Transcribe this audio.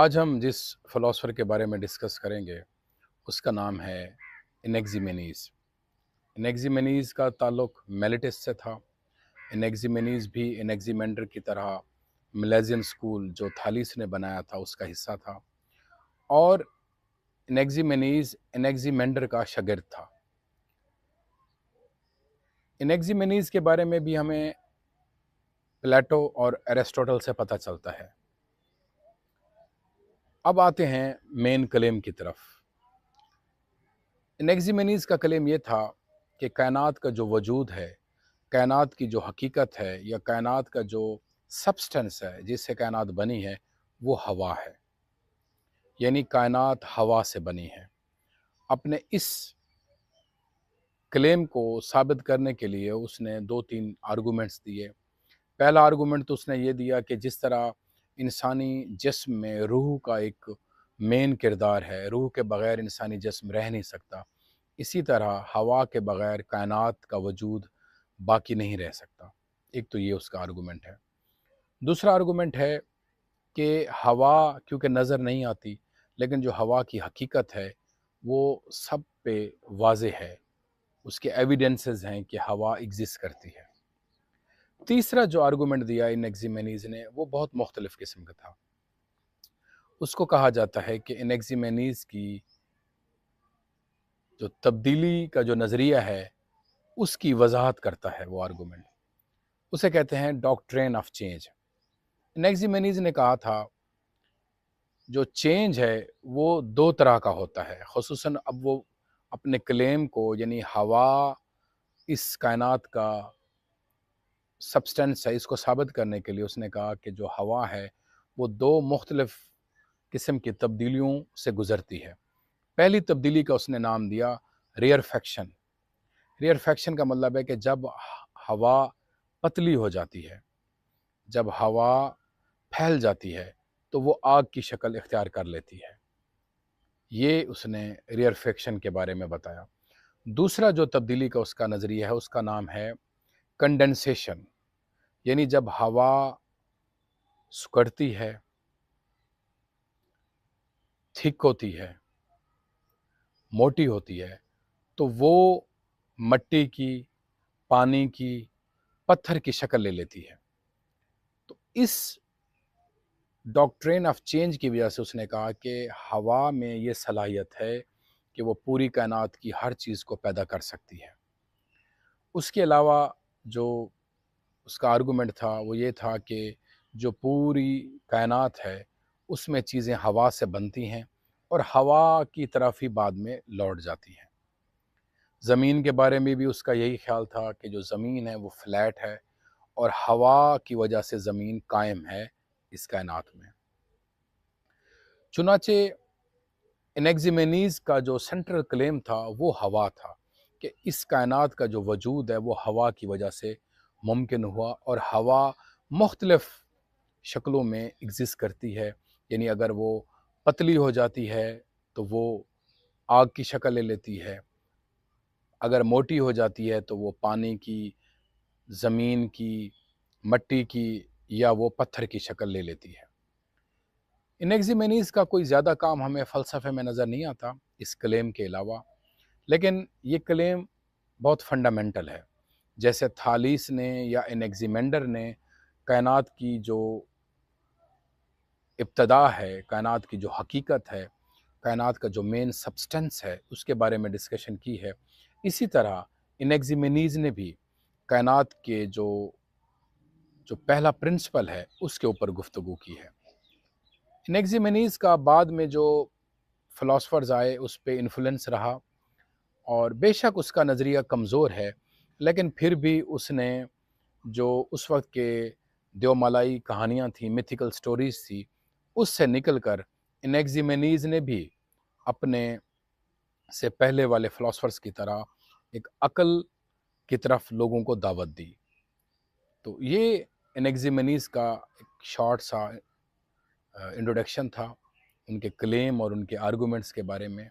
आज हम जिस फ़िलासफ़र के बारे में डिस्कस करेंगे, उसका नाम है एनेक्सिमेनीज़। एनेक्सिमेनीज़ का ताल्लुक मेलिटस से था। एनेक्सिमेनीज़ भी एनेक्सिमेंडर की तरह मिलेसियन स्कूल जो थालीस ने बनाया था, उसका हिस्सा था और एनेक्सिमेनीज़ एनेक्सिमेंडर का शागिर्द था। एनेक्सिमेनीज़ के बारे में भी हमें प्लेटो और एरिस्टोटल से पता चलता है। अब आते हैं मेन क्लेम की तरफ। एनेक्सिमेनीज़ का क्लेम ये था कि कायनात का जो वजूद है, कायनात की जो हकीकत है या कायनात का जो सब्सटेंस है जिससे कायनात बनी है, वो हवा है। यानी कायनात हवा से बनी है। अपने इस क्लेम को साबित करने के लिए उसने 2-3 आर्गुमेंट्स दिए। पहला आर्गुमेंट तो उसने ये दिया कि जिस तरह इंसानी जिस्म में रूह का एक मेन किरदार है, रूह के बगैर इंसानी जिस्म रह नहीं सकता, इसी तरह हवा के बगैर कायनात का वजूद बाकी नहीं रह सकता। एक तो ये उसका आर्गुमेंट है। दूसरा आर्गुमेंट है कि हवा क्योंकि नज़र नहीं आती, लेकिन जो हवा की हकीकत है, वो सब पे वाज़ेह है। उसके एविडेंसेस हैं कि हवा एग्ज़िस्ट करती है। तीसरा जो आर्गुमेंट दिया एनेक्सिमेनीज़ ने, वो बहुत मुख्तलिफ किस्म का था। उसको कहा जाता है कि एनेक्सिमेनीज़ की जो तब्दीली का जो नज़रिया है, उसकी वज़ाहत करता है वो आर्गुमेंट। उसे कहते हैं डॉक्ट्रिन ऑफ चेंज। एनेक्सिमेनीज़ ने कहा था, जो चेंज है, वो 2 तरह का होता है। ख़ुसूसन अब वो अपने क्लेम को यानी हवा इस कायनात का सब्सटेंस है, इसको साबित करने के लिए उसने कहा कि जो हवा है, वो 2 मुख्तलिफ किस्म की तब्दीलियों से गुज़रती है। पहली तब्दीली का उसने नाम दिया रेयरफेक्शन। रेयरफेक्शन का मतलब है कि जब हवा पतली हो जाती है, जब हवा फैल जाती है, तो वो आग की शक्ल इख्तियार कर लेती है। ये उसने रेयरफेक्शन के बारे में बताया। दूसरा जो तब्दीली का उसका नज़रिया है, उसका नाम है कंडेंसेशन। यानी जब हवा सिकुड़ती है, थिक होती है, मोटी होती है, तो वो मिट्टी की, पानी की, पत्थर की शक्ल ले लेती है। तो इस डॉक्ट्रिन ऑफ चेंज की वजह से उसने कहा कि हवा में ये सलाहियत है कि वो पूरी कायनात की हर चीज़ को पैदा कर सकती है। उसके अलावा जो उसका आर्गुमेंट था, वो ये था कि जो पूरी कायनात है, उसमें चीज़ें हवा से बनती हैं और हवा की तरफ ही बाद में लौट जाती हैं। ज़मीन के बारे में भी उसका यही ख़्याल था कि जो ज़मीन है, वो फ्लैट है और हवा की वजह से ज़मीन कायम है इस कायनात में। चुनाचे एनेक्सिमेनीज़ का जो सेंट्रल क्लेम था, वो हवा था कि इस कायनात का जो वजूद है, वो हवा की वजह से मुमकिन हुआ और हवा मुख्तलिफ़ शक्लों में एग्ज़िस्ट करती है। यानी अगर वो पतली हो जाती है, तो वो आग की शक्ल ले लेती है। अगर मोटी हो जाती है, तो वो पानी की, ज़मीन की, मिट्टी की या वो पत्थर की शक्ल ले लेती है। एनेक्सिमेनीज़ का कोई ज़्यादा काम हमें फ़लसफ़े में नज़र नहीं आता, इस क्लेम के अलावा। लेकिन ये क्लेम बहुत फंडामेंटल है। जैसे थालीस ने या एनेक्सिमेंडर ने कायनात की जो इब्तदा है, कायनात की जो हकीकत है, कायनात का जो मेन सब्सटेंस है, उसके बारे में डिस्कशन की है। इसी तरह एनेक्सिमेनीज़ ने भी कायनात के जो पहला प्रिंसिपल है, उसके ऊपर गुफ्तगू की है। एनेक्सिमेनीज़ का बाद में जो फ़िलासफ़र्स आए, उस पे इन्फ्लुएंस रहा और बेशक उसका नज़रिया कमज़ोर है, लेकिन फिर भी उसने जो उस वक़्त के देवमलाई कहानियाँ थीं, मिथिकल स्टोरीज़ थी, उससे निकल कर एनेक्सिमेनीज़ ने भी अपने से पहले वाले फ़िलासफ़र्स की तरह एक अक़ल की तरफ लोगों को दावत दी। तो ये एनेक्सिमेनीज़ का एक शॉर्ट सा इंट्रोडक्शन था, उनके क्लेम और उनके आर्गुमेंट्स के बारे में।